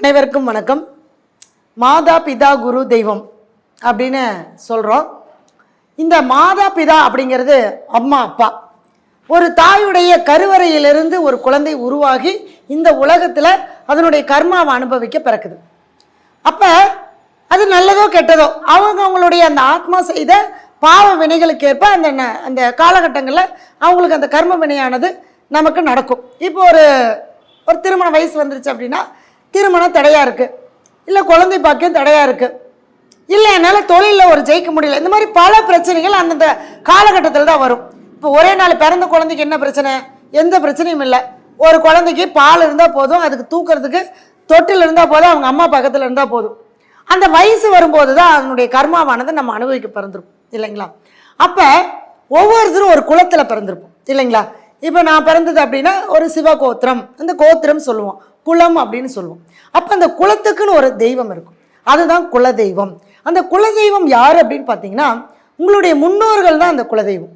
அனைவருக்கும் வணக்கம். மாதா பிதா குரு தெய்வம் அப்படின்னு சொல்கிறோம். இந்த மாதா பிதா அப்படிங்கிறது அம்மா அப்பா. ஒரு தாயுடைய கருவறையிலிருந்து ஒரு குழந்தை உருவாகி இந்த உலகத்தில் அதனுடைய கர்மாவை அனுபவிக்க பிறக்குது. அப்போ அது நல்லதோ கெட்டதோ அவங்களுடைய அந்த ஆத்மா செய்த பாவ வினைகளுக்கு ஏற்ப அந்த காலகட்டங்களில் அவங்களுக்கு அந்த கர்ம வினையானது நமக்கு நடக்கும். இப்போ ஒரு திருமண வயசு வந்துருச்சு அப்படின்னா திருமணம் தடையாக இருக்குது, இல்லை குழந்தை பாக்கியம் தடையாக இருக்குது, இல்லை என்னால் தொழிலில் ஒரு ஜெயிக்க முடியல, இந்த மாதிரி பல பிரச்சனைகள் அந்தந்த காலகட்டத்தில் தான் வரும். இப்போ ஒரே நாள் பிறந்த குழந்தைக்கு என்ன பிரச்சனை? எந்த பிரச்சனையும் இல்லை. ஒரு குழந்தைக்கு பால் இருந்தால் போதும், அதுக்கு தூக்கிறதுக்கு தொட்டில் இருந்தால் போதும், அவங்க அம்மா பக்கத்தில் இருந்தால் போதும். அந்த வயசு வரும்போது தான் அதனுடைய கர்மாவானது நம்ம அனுபவிக்க பிறந்திருப்போம் இல்லைங்களா? அப்போ ஒவ்வொருத்தரும் ஒரு குலத்தில் பிறந்திருப்போம் இல்லைங்களா? இப்போ நான் பிறந்தது அப்படின்னா ஒரு சிவ கோத்திரம், அந்த கோத்திரம் சொல்லுவோம், குலம் அப்படின்னு சொல்லுவோம். அப்போ அந்த குலத்துக்குன்னு ஒரு தெய்வம் இருக்கும், அதுதான் குலதெய்வம். அந்த குலதெய்வம் யார் அப்படின்னு பார்த்தீங்கன்னா உங்களுடைய முன்னோர்கள் தான் அந்த குலதெய்வம்.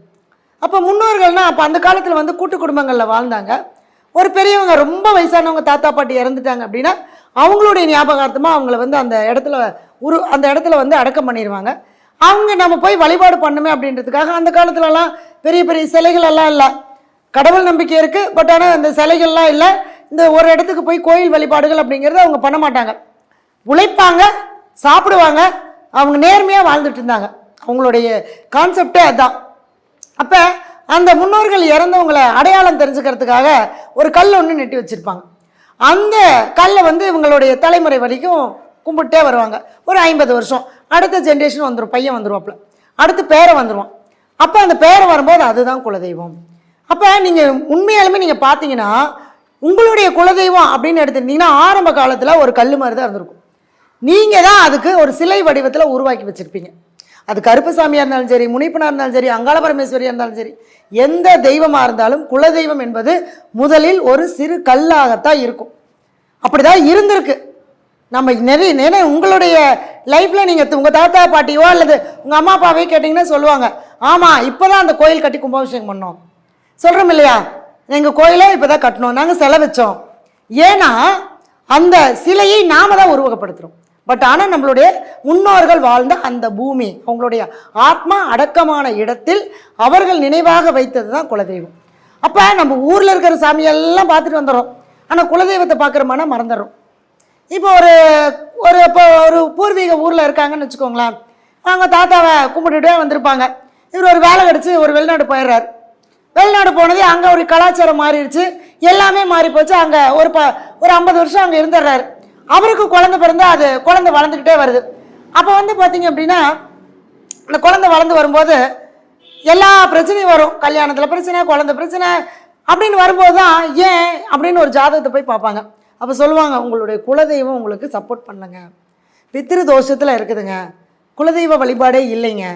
அப்போ முன்னோர்கள்னால் அப்போ அந்த காலத்தில் கூட்டு குடும்பங்களில் வாழ்ந்தாங்க. ஒரு பெரியவங்க ரொம்ப வயசானவங்க தாத்தா பாட்டி இறந்துட்டாங்க அப்படின்னா அவங்களுடைய ஞாபகார்த்தமாக அவங்கள அந்த இடத்துல அடக்கம் பண்ணிடுவாங்க. அவங்க நம்ம போய் வழிபாடு பண்ணுமே அப்படின்றதுக்காக அந்த காலத்துலலாம் பெரிய பெரிய சிலைகள் எல்லாம் இல்லை. கடவுள் நம்பிக்கை இருக்குது, பட் ஆனால் அந்த சிலைகள்லாம் இல்லை. இந்த ஒரு இடத்துக்கு போய் கோயில் வழிபாடுகள் அப்படிங்கிறது அவங்க பண்ண மாட்டாங்க. உழைப்பாங்க, சாப்பிடுவாங்க, அவங்க நேர்மையாக வாழ்ந்துட்டு இருந்தாங்க. அவங்களுடைய கான்செப்டே அதுதான். அப்போ அந்த முன்னோர்கள் இறந்தவங்களை அடையாளம் தெரிஞ்சுக்கிறதுக்காக ஒரு கல் ஒன்று நெட்டி வச்சுருப்பாங்க. அந்த கல்லை இவங்களுடைய தலைமுறை வரைக்கும் கும்பிட்டே வருவாங்க. ஒரு 50 வருஷம் அடுத்த ஜென்ரேஷன் வந்துடும், பையன் வந்துடுவாப்புல, அடுத்து பேரை வந்துடுவான். அப்போ அந்த பேரை வரும்போது அதுதான் குலதெய்வம். அப்போ நீங்கள் உண்மையாலுமே நீங்கள் பார்த்தீங்கன்னா உங்களுடைய குலதெய்வம் அப்படின்னு எடுத்துக்கிட்டிங்கன்னா ஆரம்ப காலத்தில் ஒரு கல் மாதிரி தான் இருந்திருக்கும். நீங்கள் தான் அதுக்கு ஒரு சிலை வடிவத்தில் உருவாக்கி வச்சுருப்பீங்க. அது கருப்பசாமியாக இருந்தாலும் சரி, முனிப்பனாக இருந்தாலும் சரி, அங்காள பரமேஸ்வரியாக இருந்தாலும் சரி, எந்த தெய்வமாக இருந்தாலும் குலதெய்வம் என்பது முதலில் ஒரு சிறு கல்லாகத்தான் இருக்கும். அப்படி தான் இருந்திருக்கு. நம்ம நிறைய உங்களுடைய லைஃப்பில் நீங்கள் உங்கள் தாத்தா பாட்டியோ அல்லது உங்கள் அம்மா அப்பாவையோ கேட்டிங்கன்னா சொல்லுவாங்க, ஆமாம் இப்போ தான் அந்த கோயில் கட்டி கும்பாபிஷேகம் பண்ணோம் சொல்கிறோம் இல்லையா? எங்கள் கோயிலை இப்போ தான் கட்டணும், நாங்கள் செலவச்சோம். ஏன்னா அந்த சிலையை நாம தான் உருவகப்படுத்துகிறோம். பட் ஆனால் நம்மளுடைய முன்னோர்கள் வாழ்ந்த அந்த பூமி, அவங்களுடைய ஆத்மா அடக்கமான இடத்தில் அவர்கள் நினைவாக வைத்தது தான் குலதெய்வம். அப்போ நம்ம ஊரில் இருக்கிற சாமியெல்லாம் பார்த்துட்டு வந்துடுறோம், ஆனால் குலதெய்வத்தை பார்க்குறோம்னா மறந்துடுறோம். இப்போ ஒரு பூர்வீக ஊரில் இருக்காங்கன்னு வச்சுக்கோங்களேன், அவங்க தாத்தாவை கும்பிட்டுட்டே வந்திருப்பாங்க. இவர் ஒரு வேலை கிடச்சி ஒரு வெளிநாடு போயிடுறாரு. வெளிநாடு போனது அங்கே ஒரு கலாச்சாரம் மாறிடுச்சு, எல்லாமே மாறி போச்சு. அங்கே ஒரு 50 வருஷம் அங்கே இருந்துடுறாரு. அவருக்கு குழந்தை பிறந்தா அது குழந்தை வளர்ந்துக்கிட்டே வருது. அப்போ பார்த்தீங்க அப்படின்னா அந்த குழந்தை வளர்ந்து வரும்போது எல்லா பிரச்சனையும் வரும். கல்யாணத்தில் பிரச்சனை, குழந்தை பிரச்சனை அப்படின்னு வரும்போது தான் ஏன் அப்படின்னு ஒரு ஜாதகத்தை போய் பார்ப்பாங்க. அப்போ சொல்லுவாங்க, உங்களுடைய குலதெய்வம் உங்களுக்கு சப்போர்ட் பண்ணுங்க, பித்திரு தோஷத்தில் இருக்குதுங்க, குலதெய்வ வழிபாடே இல்லைங்க,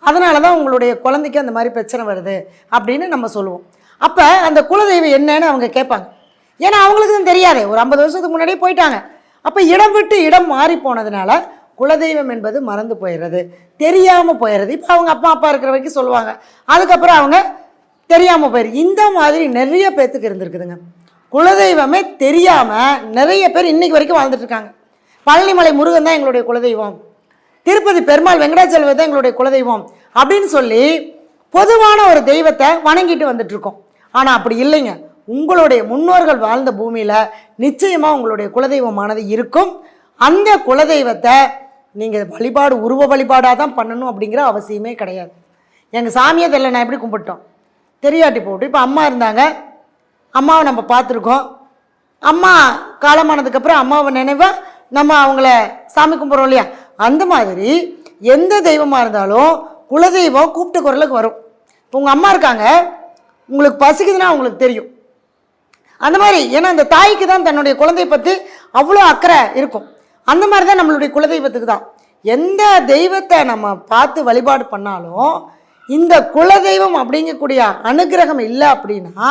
அதனால தான் உங்களுடைய குழந்தைக்கு அந்த மாதிரி பிரச்சனை வருது அப்படின்னு நம்ம சொல்லுவோம். அப்போ அந்த குலதெய்வம் என்னன்னு அவங்க கேட்பாங்க. ஏன்னா அவங்களுக்கு தான் தெரியாது, ஒரு 50 வருஷத்துக்கு முன்னாடியே போயிட்டாங்க. அப்போ இடம் விட்டு இடம் மாறி போனதுனால குலதெய்வம் என்பது மறந்து போயிடுறது, தெரியாமல் போயிடுறது. இப்போ அவங்க அப்பா இருக்கிற வரைக்கும் சொல்லுவாங்க, அதுக்கப்புறம் அவங்க தெரியாமல் போயிடுது. இந்த மாதிரி நிறைய பேர்த்துக்கு இருந்திருக்குதுங்க. குலதெய்வமே தெரியாமல் நிறைய பேர் இன்னைக்கு வரைக்கும் வாழ்ந்துட்டு இருக்காங்க. பழனிமலை முருகன் தான் எங்களுடைய குலதெய்வம், திருப்பதி பெருமாள் வெங்கடாச்சலம் தான் எங்களுடைய குலதெய்வம் அப்படின்னு சொல்லி பொதுவான ஒரு தெய்வத்தை வணங்கிட்டு வந்துட்டு இருக்கோம். ஆனால் அப்படி இல்லைங்க. உங்களுடைய முன்னோர்கள் வாழ்ந்த பூமியில் நிச்சயமாக உங்களுடைய குலதெய்வமானது இருக்கும். அந்த குலதெய்வத்தை நீங்கள் உருவ வழிபாடாக தான் பண்ணணும் அப்படிங்கிற அவசியமே கிடையாது. எங்கள் சாமியை தெரியல, நான் எப்படி கும்பிட்டோம் தெரியாட்டி போட்டு. இப்போ அம்மா இருந்தாங்க, அம்மாவை நம்ம பார்த்துருக்கோம். அம்மா காலமானதுக்கப்புறம் அம்மாவை நினைவாக நம்ம அவங்கள சாமி கும்பிட்றோம் இல்லையா? அந்த மாதிரி எந்த தெய்வமாக இருந்தாலும் குலதெய்வம் கூப்பிட்ட குரலுக்கு வரும். இப்போ உங்கள் அம்மா இருக்காங்க, உங்களுக்கு பசிக்குதுன்னா அவங்களுக்கு தெரியும். அந்த மாதிரி ஏன்னா அந்த தாய்க்கு தான் தன்னுடைய குழந்தையை பற்றி அவ்வளோ அக்கறை இருக்கும். அந்த மாதிரி தான் நம்மளுடைய குலதெய்வத்துக்கு தான். எந்த தெய்வத்தை நம்ம பார்த்து வழிபாடு பண்ணாலும் இந்த குலதெய்வம் அப்படிங்கக்கூடிய அனுகிரகம் இல்லை அப்படின்னா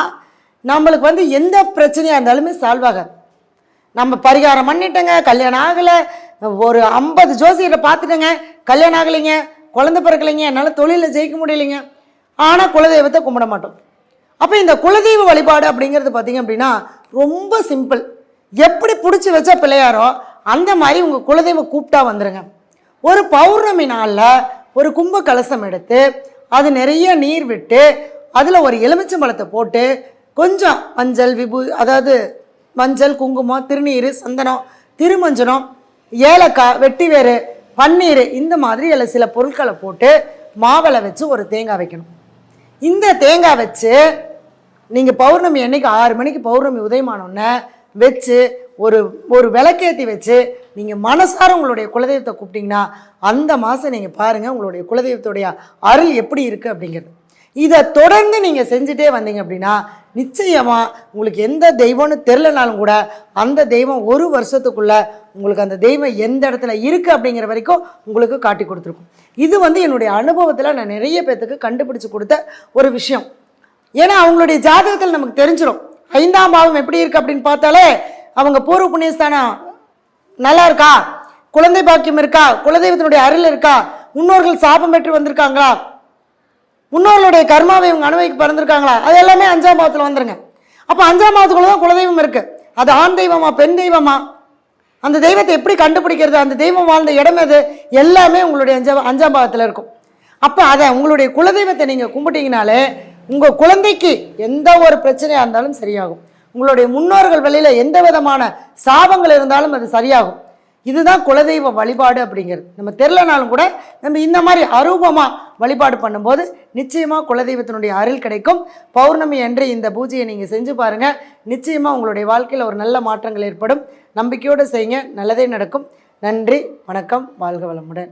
நம்மளுக்கு எந்த பிரச்சனையாக இருந்தாலுமே சால்வ் ஆகாது. நம்ம பரிகாரம் பண்ணிட்டேங்க, கல்யாணம் ஆகலை, ஒரு 50 ஜோசியரை பார்த்துட்டேங்க, கல்யாணம் ஆகலைங்க, குழந்தை பிறக்கலைங்க, என்னால் தொழிலில் ஜெயிக்க முடியலைங்க, ஆனால் குலதெய்வத்தை கும்பிட மாட்டோம். அப்போ இந்த குலதெய்வ வழிபாடு அப்படிங்கிறது பார்த்திங்க அப்படின்னா ரொம்ப சிம்பிள். எப்படி பிடிச்சி வச்ச பிள்ளையாரோ அந்த மாதிரி உங்கள் குலதெய்வம் கூப்பிட்டா வந்துடுங்க. ஒரு பௌர்ணமி நாளில் ஒரு கும்ப கலசம் எடுத்து அது நிறைய நீர் விட்டு அதில் ஒரு எலுமிச்சம்பழத்தை போட்டு கொஞ்சம் மஞ்சள் அதாவது மஞ்சள், குங்குமம், திருநீர், சந்தனம், திருமஞ்சனம், ஏலக்காய், வெட்டிவேறு, பன்னீர், இந்த மாதிரி அதில் சில பொருட்களை போட்டு மாவளை வச்சு ஒரு தேங்காய் வைக்கணும். இந்த தேங்காய் வச்சு நீங்கள் பௌர்ணமி அன்னைக்கு 6 மணிக்கு பௌர்ணமி உதயமானோடனே வச்சு ஒரு விளக்கேற்றி வச்சு நீங்கள் மனசார உங்களுடைய குலதெய்வத்தை கூப்பிட்டிங்கன்னா அந்த மாதம் நீங்கள் பாருங்கள் உங்களுடைய குலதெய்வத்துடைய அருள் எப்படி இருக்குது அப்படிங்கிறது. இதை தொடர்ந்து நீங்கள் செஞ்சுட்டே வந்தீங்க அப்படின்னா நிச்சயமாக உங்களுக்கு எந்த தெய்வம்னு தெரிலனாலும் கூட அந்த தெய்வம் 1 வருஷத்துக்குள்ளே உங்களுக்கு அந்த தெய்வம் எந்த இடத்துல இருக்குது அப்படிங்கிற வரைக்கும் உங்களுக்கு காட்டி கொடுத்துருக்கும். இது என்னுடைய அனுபவத்தில் நான் நிறைய பேர்த்துக்கு கண்டுபிடிச்சி கொடுத்த ஒரு விஷயம். ஏன்னா அவங்களுடைய ஜாதகத்தில் நமக்கு தெரிஞ்சிடும் 5ஆம் பாவம் எப்படி இருக்குது அப்படின்னு பார்த்தாலே அவங்க பூர்வ புண்ணியஸ்தானம் நல்லா இருக்கா, குழந்தை பாக்கியம் இருக்கா, குலதெய்வத்தினுடைய அருள் இருக்கா, முன்னோர்கள் சாபம் பெற்று வந்திருக்காங்களா, முன்னோர்களுடைய கர்மாவை இவங்க அனுபவிக்க பிறந்திருக்காங்களா, அது எல்லாமே 5ஆம் பாவத்தில் வந்துருங்க. அப்போ 5ஆம் பாவத்துக்குள்ள தான் குலதெய்வம் இருக்குது. அது ஆண் தெய்வமா பெண் தெய்வமா, அந்த தெய்வத்தை எப்படி கண்டுபிடிக்கிறது, அந்த தெய்வம் வாழ்ந்த இடம் எது, எல்லாமே உங்களுடைய 5ஆம் பாவத்தில் இருக்கும். அப்போ அதை உங்களுடைய குலதெய்வத்தை நீங்கள் கும்பிட்டீங்கனாலே உங்கள் குழந்தைக்கு எந்த ஒரு பிரச்சனையாக இருந்தாலும் சரியாகும். உங்களுடைய முன்னோர்கள் வழியில் எந்த விதமான சாபங்கள் இருந்தாலும் அது சரியாகும். இதுதான் குலதெய்வ வழிபாடு அப்படிங்கிறது. நம்ம தெரிலனாலும் கூட நம்ம இந்த மாதிரி அரூபமாக வழிபாடு பண்ணும்போது நிச்சயமாக குலதெய்வத்தினுடைய அருள் கிடைக்கும். பௌர்ணமி அன்று இந்த பூஜையை நீங்கள் செஞ்சு பாருங்கள். நிச்சயமாக உங்களுடைய வாழ்க்கையில் ஒரு நல்ல மாற்றங்கள் ஏற்படும். நம்பிக்கையோடு செய்யுங்க, நல்லதே நடக்கும். நன்றி, வணக்கம், வாழ்க வளமுடன்.